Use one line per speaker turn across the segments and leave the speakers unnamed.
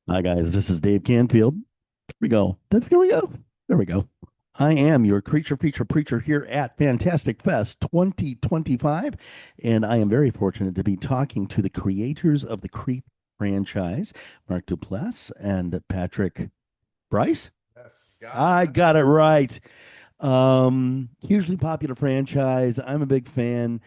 Hi guys, this is Dave Canfield. There we go. There we go. There we go. I am your creature feature preacher here at Fantastic Fest 2025, and I am very fortunate to be talking to the creators of the Creep franchise, Mark Duplass and Patrick Brice.
Yes, got it.
I got it right. Hugely popular franchise. I'm a big fan,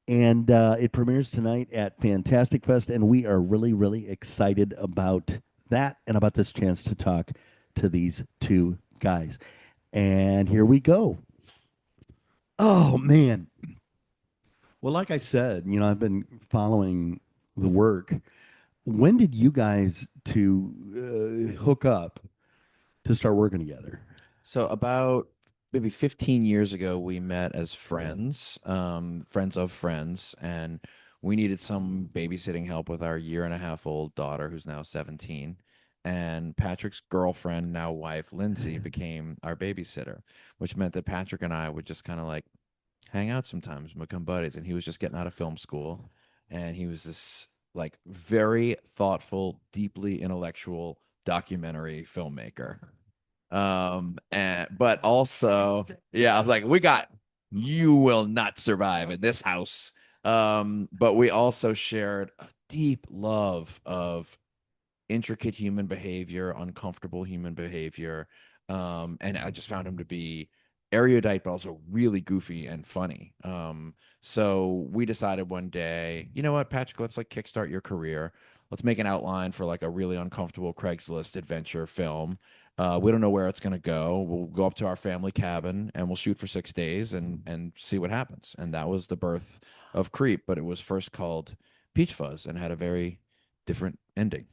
and it premieres tonight at Fantastic Fest, and we are really, really excited about that and about this chance to talk to these two guys. And here we go. Oh man. Well, like I said, I've been following the work. When did you guys to hook up to start working together?
So about maybe 15 years ago, we met as friends, friends of friends, and we needed some babysitting help with our year and a half old daughter, who's now 17. And Patrick's girlfriend, now wife, Lindsay, became our babysitter, which meant that Patrick and I would just kind of like hang out sometimes and become buddies. And he was just getting out of film school, and he was this like very thoughtful, deeply intellectual documentary filmmaker. And but also, yeah, I was like, you will not survive in this house. But we also shared a deep love of intricate human behavior, uncomfortable human behavior. And I just found him to be erudite, but also really goofy and funny. So we decided one day, you know what, Patrick, let's like kickstart your career. Let's make an outline for like a really uncomfortable Craigslist adventure film. We don't know where it's gonna go. We'll go up to our family cabin and we'll shoot for 6 days and see what happens. And that was the birth of Creep, but it was first called Peach Fuzz and had a very different ending.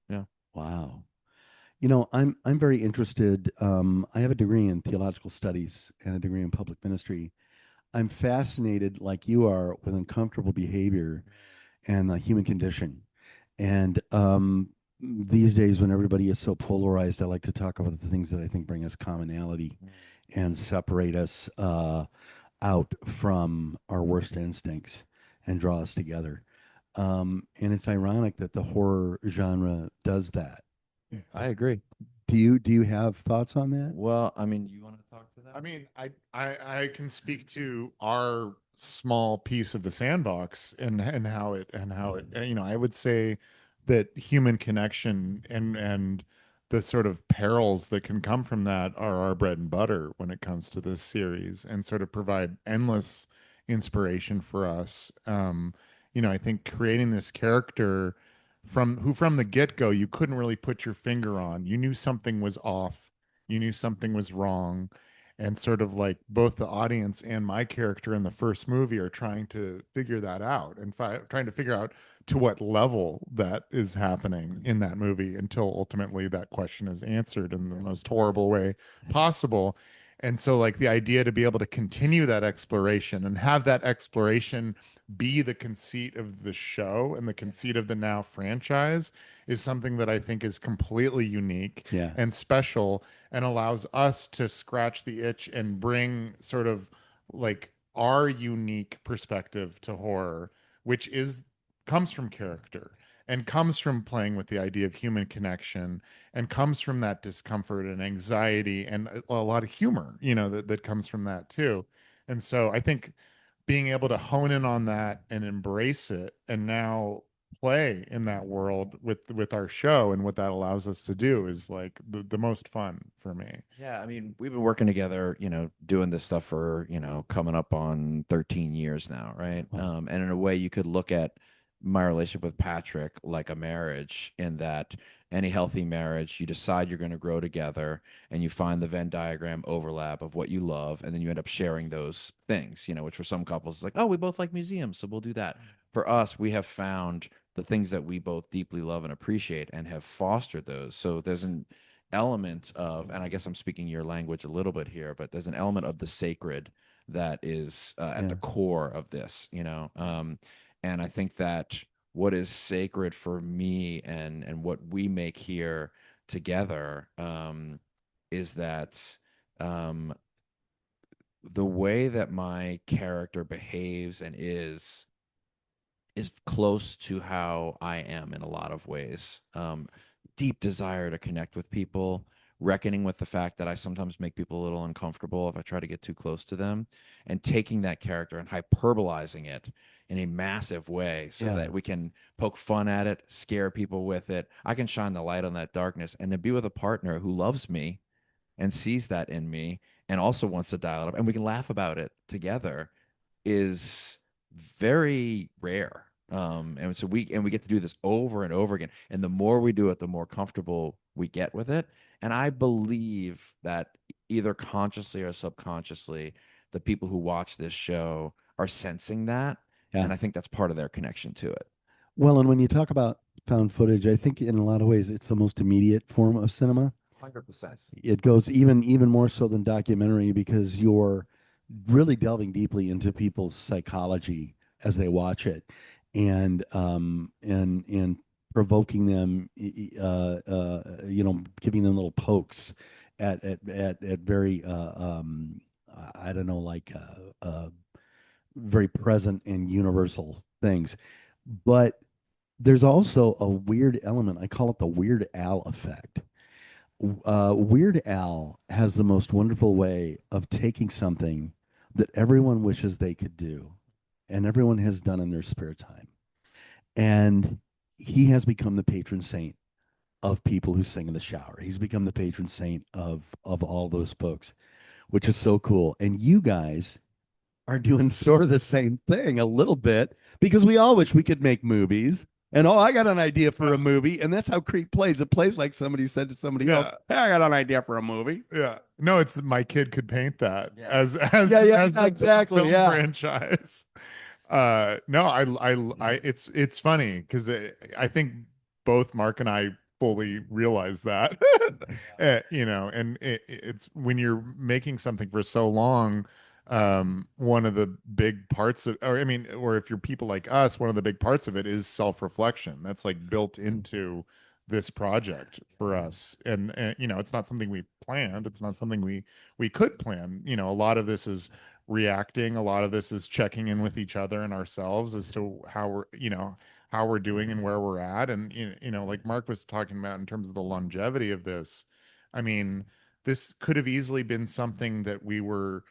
Yeah.
Wow. I'm very interested. I have a degree in theological studies and a degree in public ministry. I'm fascinated, like you are, with uncomfortable behavior and the human condition. And these days, when everybody is so polarized, I like to talk about the things that I think bring us commonality and separate us out from our worst instincts and draw us together. And it's ironic that the horror genre does that.
I agree.
Do you have thoughts on that?
Well, I mean, you want to talk to
I
that?
mean, I can speak to our small piece of the sandbox and how it I would say that human connection and the sort of perils that can come from that are our bread and butter when it comes to this series and sort of provide endless inspiration for us. I think creating this character from the get-go you couldn't really put your finger on. You knew something was off, you knew something was wrong, and sort of like both the audience and my character in the first movie are trying to figure that out and trying to figure out to what level that is happening in that movie until ultimately that question is answered in the most horrible way possible. And so like the idea to be able to continue that exploration and have that exploration be the conceit of the show and the conceit of the now franchise is something that I think is completely unique
Yeah.
and special and allows us to scratch the itch and bring sort of like our unique perspective to horror, which is comes from character and comes from playing with the idea of human connection and comes from that discomfort and anxiety and a lot of humor, that comes from that too. And so I think being able to hone in on that and embrace it and now play in that world with our show and what that allows us to do is like the most fun for me.
Yeah, I mean, we've been working together, doing this stuff for, coming up on 13 years now, right?
Wow.
And in a way, you could look at my relationship with Patrick like a marriage, in that any healthy marriage, you decide you're going to grow together and you find the Venn diagram overlap of what you love, and then you end up sharing those things, which for some couples is like, oh, we both like museums, so we'll do that. For us, we have found the things that we both deeply love and appreciate and have fostered those. So there's an element of, and I guess I'm speaking your language a little bit here, but there's an element of the sacred that is at
Yeah.
the core of this, and I think that what is sacred for me and what we make here together, is that um, the way that my character behaves and is close to how I am in a lot of ways. deep desire to connect with people, reckoning with the fact that I sometimes make people a little uncomfortable if I try to get too close to them, and taking that character and hyperbolizing it in a massive way so
Yeah.
that we can poke fun at it, scare people with it. I can shine the light on that darkness, and to be with a partner who loves me and sees that in me and also wants to dial it up and we can laugh about it together is very rare. And so we get to do this over and over again. And the more we do it, the more comfortable we get with it. And I believe that either consciously or subconsciously, the people who watch this show are sensing that.
Yeah.
And I think that's part of their connection to it.
Well, and when you talk about found footage, I think in a lot of ways it's the most immediate form of cinema.
100%.
It goes even more so than documentary because you're really delving deeply into people's psychology as they watch it, and provoking them, giving them little pokes at very I don't know, like very present and universal things. But there's also a weird element. I call it the Weird Al effect. Weird Al has the most wonderful way of taking something that everyone wishes they could do and everyone has done in their spare time. And he has become the patron saint of people who sing in the shower. He's become the patron saint of all those folks, which is so cool. And you guys are doing sort of the same thing a little bit because we all wish we could make movies. And oh, I got an idea for a movie, and that's how Creep plays. It plays like somebody said to somebody else, "Hey, I got an idea for a movie."
Yeah. No, it's my kid could paint that
Yeah.
as the
exactly,
film
yeah.
franchise. No, it's funny because I think both Mark and I fully realize that. And it's when you're making something for so long, one of the big parts of, or I mean, or if you're people like us, one of the big parts of it is self-reflection. That's like built into this project for us. And it's not something we planned. It's not something we could plan. A lot of this is reacting. A lot of this is checking in with each other and ourselves as to how we're doing and where we're at. And like Mark was talking about in terms of the longevity of this, I mean, this could have easily been something that we were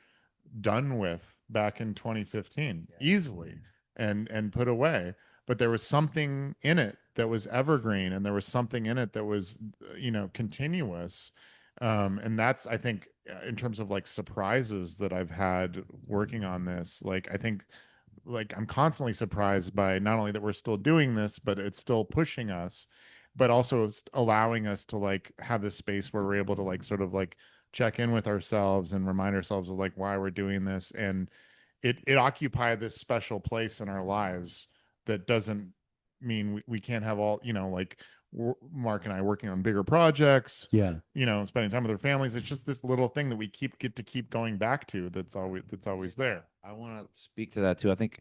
done with back in 2015 easily and put away, but there was something in it that was evergreen, and there was something in it that was continuous. And that's, I think, in terms of like surprises that I've had working on this, like I think, like I'm constantly surprised by not only that we're still doing this, but it's still pushing us, but also allowing us to like have this space where we're able to like sort of like check in with ourselves and remind ourselves of like why we're doing this. And it occupied this special place in our lives that doesn't mean we can't have all, like Mark and I working on bigger projects,
Yeah.
spending time with our families. It's just this little thing that we get to keep going back to. That's always there.
I want to speak to that too. I think,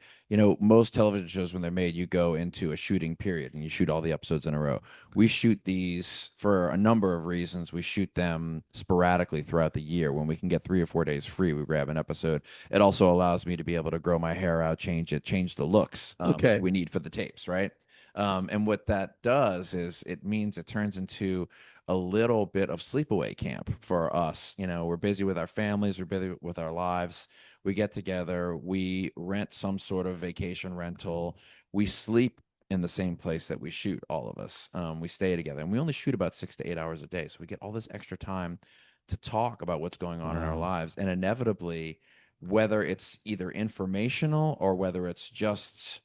most television shows, when they're made, you go into a shooting period and you shoot all the episodes in a row. We shoot these for a number of reasons. We shoot them sporadically throughout the year. When we can get 3 or 4 days free, we grab an episode. It also allows me to be able to grow my hair out, change the looks
Okay.
we need for the tapes, right? And what that does is it means it turns into a little bit of sleepaway camp for us. We're busy with our families, we're busy with our lives. We get together, we rent some sort of vacation rental, we sleep in the same place that we shoot, all of us. We stay together, and we only shoot about 6 to 8 hours a day. So we get all this extra time to talk about what's going on in our
Wow.
lives. And inevitably, whether it's either informational or whether it's just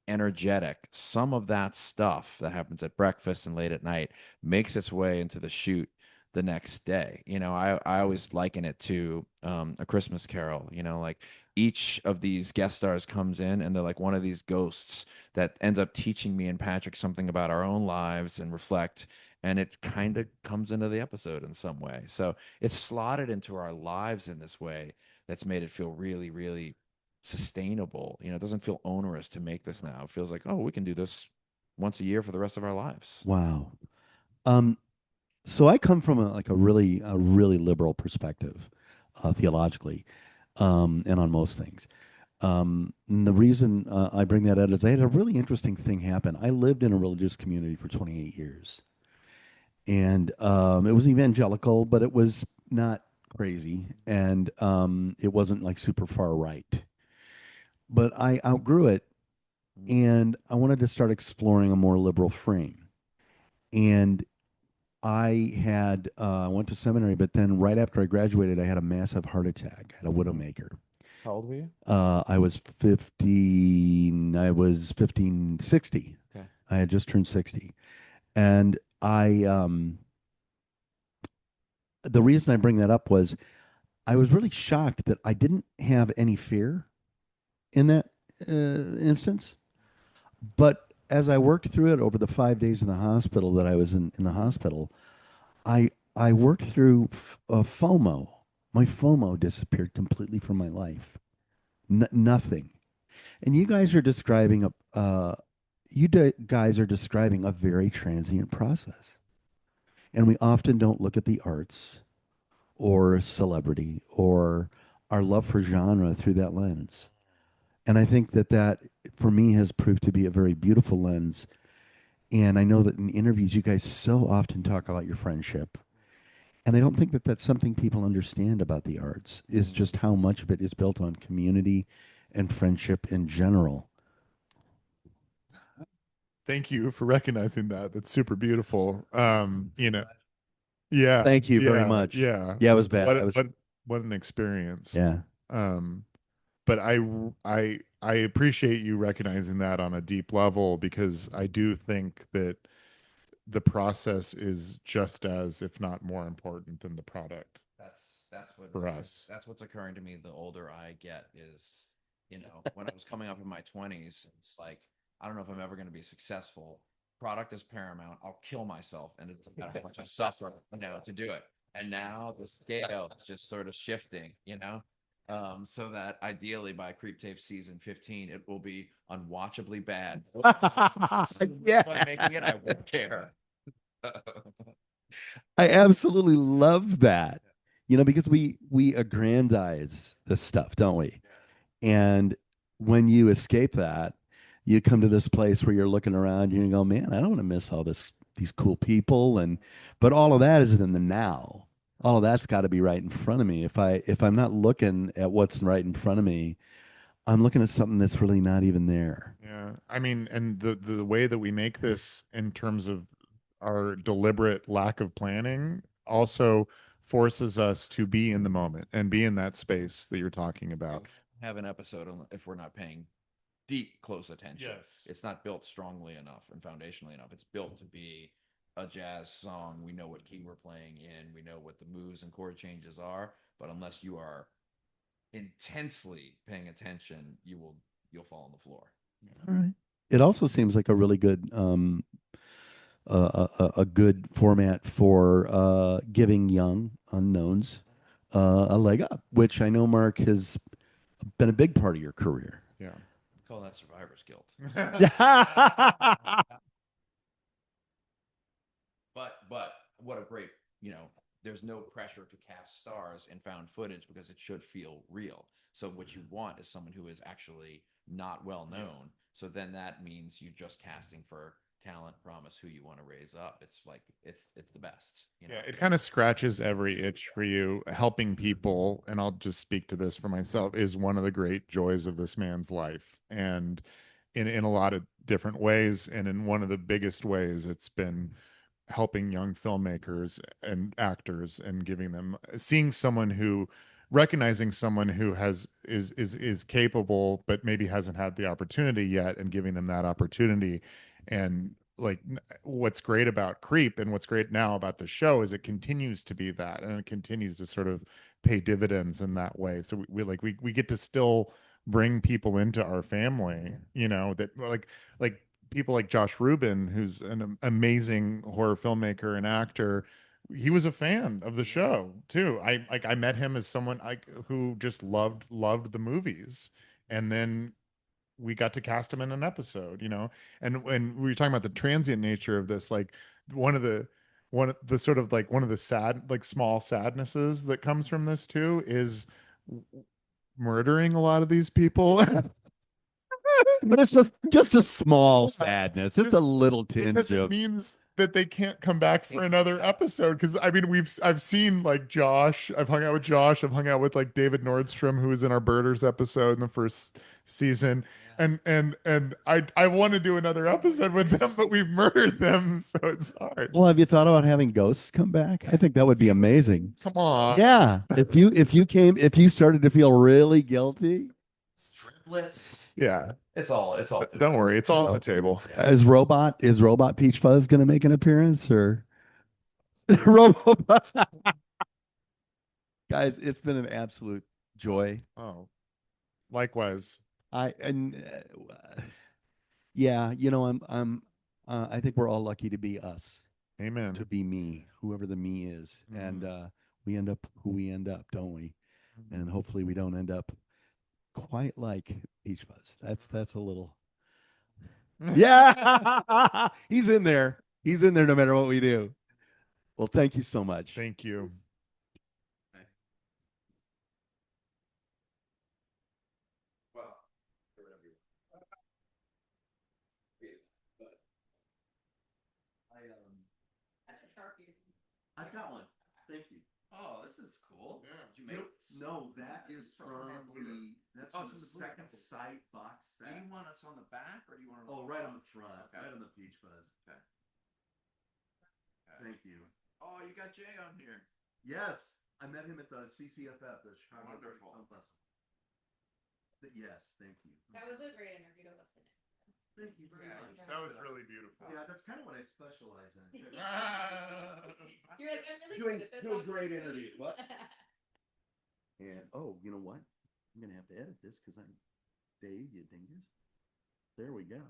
energetic, some of that stuff that happens at breakfast and late at night makes its way into the shoot the next day. I always liken it to a Christmas Carol. Like each of these guest stars comes in and they're like one of these ghosts that ends up teaching me and Patrick something about our own lives and reflect. And it kind of comes into the episode in some way. So it's slotted into our lives in this way that's made it feel really, really sustainable. It doesn't feel onerous to make this now. It feels like, oh, we can do this once a year for the rest of our lives.
Wow. Um, so I come from a really liberal perspective, theologically, and on most things. And the reason I bring that out is I had a really interesting thing happen. I lived in a religious community for 28 years, and it was evangelical, but it was not crazy, and it wasn't like super far right. But I outgrew it,
Mm.
and I wanted to start exploring a more liberal frame. And I went to seminary, but then right after I graduated, I had a massive heart attack. I had a widowmaker.
How old were you?
I was 15, I was 15, 60.
Okay.
I had just turned 60. And the reason I bring that up was I was really shocked that I didn't have any fear in that instance. But as I worked through it over the 5 days in the hospital that I was in the hospital, I worked through FOMO. My FOMO disappeared completely from my life. Nothing. And you guys are describing guys are describing a very transient process. And we often don't look at the arts or celebrity or our love for genre through that lens. And I think that for me has proved to be a very beautiful lens. And I know that in interviews, you guys so often talk about your friendship. And I don't think that that's something people understand about the arts, is just how much of it is built on community and friendship in general.
Thank you for recognizing that. That's super beautiful. Yeah,
Thank you very
yeah,
much.
yeah.
Yeah, it was bad. I
What
was,
what an experience.
yeah.
Um, but I appreciate you recognizing that on a deep level, because I do think that the process is just as, if not more important than the product
That's what
for us.
that's what's occurring to me the older I get is, when I was coming up in my 20s, it's like, I don't know if I'm ever going to be successful. Product is paramount. I'll kill myself, and it's about how much I suffer, to do it. And now the scale is just sort of shifting, so that ideally by Creep Tape season 15, it will be unwatchably bad.
Yeah.
By making it, I won't care.
I absolutely love that. Because we aggrandize this stuff, don't we? And when you escape that, you come to this place where you're looking around, and you go, man, I don't want to miss all these cool people. But all of that is in the now. All of that's got to be right in front of me. If I'm not looking at what's right in front of me, I'm looking at something that's really not even there.
Yeah. I mean, and the way that we make this in terms of our deliberate lack of planning also forces us to be in the moment and be in that space that you're talking about.
Have an episode if we're not paying deep, close attention.
Yes.
It's not built strongly enough and foundationally enough. It's built to be a jazz song. We know what key we're playing in. We know what the moves and chord changes are. But unless you are intensely paying attention, you'll fall on the floor.
All right. It also seems like a really good a good format for giving young unknowns a leg up, which I know Mark has been a big part of your career.
Yeah.
Call that survivor's guilt. But what a great, there's no pressure to cast stars in found footage because it should feel real. So what you want is someone who is actually not well known. So then that means you just casting for talent, promise, who you want to raise up. It's like it's the best.
Yeah, it kind of scratches every itch for you. Helping people, and I'll just speak to this for myself, is one of the great joys of this man's life. And in a lot of different ways, and in one of the biggest ways, it's been helping young filmmakers and actors and giving them, seeing someone who, recognizing someone who is capable but maybe hasn't had the opportunity yet, and giving them that opportunity. And like, what's great about Creep and what's great now about the show is it continues to be that, and it continues to sort of pay dividends in that way. So we get to still bring people into our family, that like people like Josh Rubin, who's an amazing horror filmmaker and actor. He was a fan of the show too. I met him as someone who just loved the movies, and then we got to cast him in an episode. And when we were talking about the transient nature of this, like one of the sort of like one of the sad, like small sadnesses that comes from this too is murdering a lot of these people.
But it's just a small sadness, just a little tinge
because it
of
means that they can't come back for another episode. Because I mean, I've seen like Josh. I've hung out with Josh. I've hung out with like David Nordstrom, who was in our Birders episode in the first season. And I want to do another episode with them, but we've murdered them, so it's hard.
Well, have you thought about having ghosts come back? I think that would be amazing.
Come on.
Yeah, if you started to feel really guilty,
Triplets.
Yeah.
It's all.
Don't worry, it's all on the table.
is Robot Peach Fuzz going to make an appearance or Robot? Guys, it's been an absolute joy.
Oh, likewise.
Yeah, I think we're all lucky to be us,
Amen.
to be me, whoever the me is, and we end up who we end up, don't we? And hopefully we don't end up quite like Peach Fuzz. That's a little. Yeah, he's in there. He's in there no matter what we do. Well, thank you so much.
Thank you.
I've got one. Thank you.
Oh, this is cool.
Yeah.
Did you make this?
No, that is from that's
Oh,
from the
it's from the
second site box
Do
set.
you want us on the back or do you want to?
Oh, right on the front,
Okay.
right on the Peach Fuzz.
Okay.
Thank you.
Oh, you got Jay on here.
Yes, I met him at the CCFF, the Chicago
Wonderful.
Film Festival. Yes, thank you.
That was a great interview to listen to.
Thank you very much.
That was really beautiful.
Yeah, that's kind of what I specialize in.
You're like, I'm really good at this.
Doing great interviews. What? And you know what? I'm gonna have to edit this because I'm Dave. You dingus. There we go.